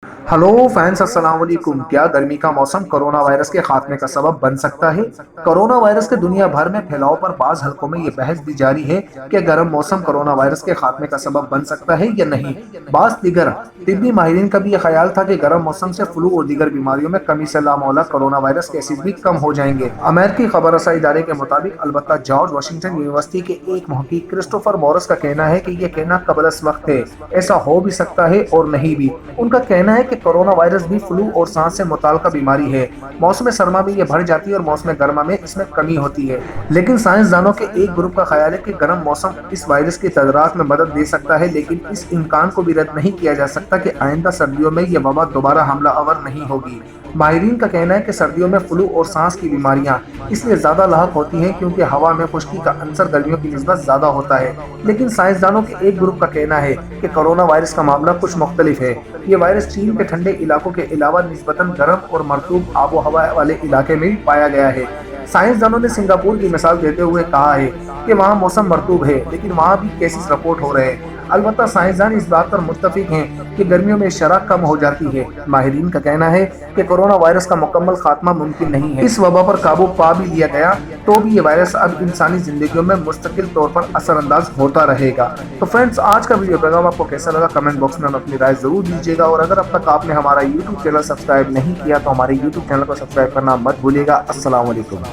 Hello fans, अस्सलाम वालेकुम। क्या गर्मी का मौसम कोरोना वायरस के खात्मे का सबब बन सकता है? कोरोना वायरस के दुनिया भर में फैलाव पर बाज हलकों में ये बहस भी जारी है कि गर्म मौसम कोरोना वायरस के खात्मे का सबब बन सकता है या नहीं। बाज दिगर तिब्बी माहिरीन का भी ये ख्याल था कि गर्म मौसम से फ्लू और दीगर बीमारियों में कमी से लामौला कोरोना वायरस केसेस भी कम हो जाएंगे। अमेरिकी खबर रसा इदारे के मुताबिक अलबत्ता जॉर्ज वाशिंगटन यूनिवर्सिटी के एक मुहक्किक क्रिस्टोफर मॉरिस का कहना है कि यह कहना कबलस वक्त है, ऐसा हो भी सकता है और नहीं भी। उनका कहना है कि कोरोना वायरस भी फ्लू और सांस से मुताल्लिका बीमारी है। मौसम सरमा में ये बढ़ जाती है और मौसम गर्मा में इसमें कमी होती है। लेकिन साइंसदानों के एक ग्रुप का ख्याल है कि गर्म मौसम इस वायरस की तदराक में मदद दे सकता है, लेकिन इस इम्कान को भी रद्द नहीं किया जा सकता कि आइंदा सर्दियों में यह वबा दोबारा हमला आवर नहीं होगी। माहिरीन का कहना है कि सर्दियों में फ्लू और सांस की बीमारियां इसलिए ज्यादा लाहक होती हैं क्योंकि हवा में खुश्की का अंसर गर्मियों की निस्बत ज्यादा होता है। लेकिन साइंसदानों के एक ग्रुप का कहना है कि कोरोना वायरस का मामला कुछ मुख्तलिफ है। ये वायरस चीन के ठंडे इलाकों के अलावा निस्बतन गर्म और मरतूब आबो हवा वाले इलाके में भी पाया गया है। साइंसदानों ने सिंगापुर की मिसाल देते हुए कहा है कि वहाँ मौसम मरतूब है, लेकिन वहाँ भी केसेस रिपोर्ट हो रहे हैं। अलबत्ता साइंसदान इस बात पर मुत्तफिक हैं कि गर्मियों में शरह कम हो जाती है। माहिरीन का कहना है कि कोरोना वायरस का मुकम्मल खात्मा मुमकिन नहीं है। इस वबा पर काबू पा भी लिया गया तो भी ये वायरस अब इंसानी जिंदगियों में मुस्तकिल तौर पर असरअंदाज होता रहेगा। तो फ्रेंड्स, आज का वीडियो पैगाम आपको कैसा लगा कमेंट बॉक्स में अपनी राय जरूर दीजिएगा। और अगर अब तक आपने हमारा यूट्यूब चैनल सब्सक्राइब नहीं किया तो हमारे यूट्यूब चैनल को सब्सक्राइब करना मत भूलिएगा। अस्सलाम वालेकुम।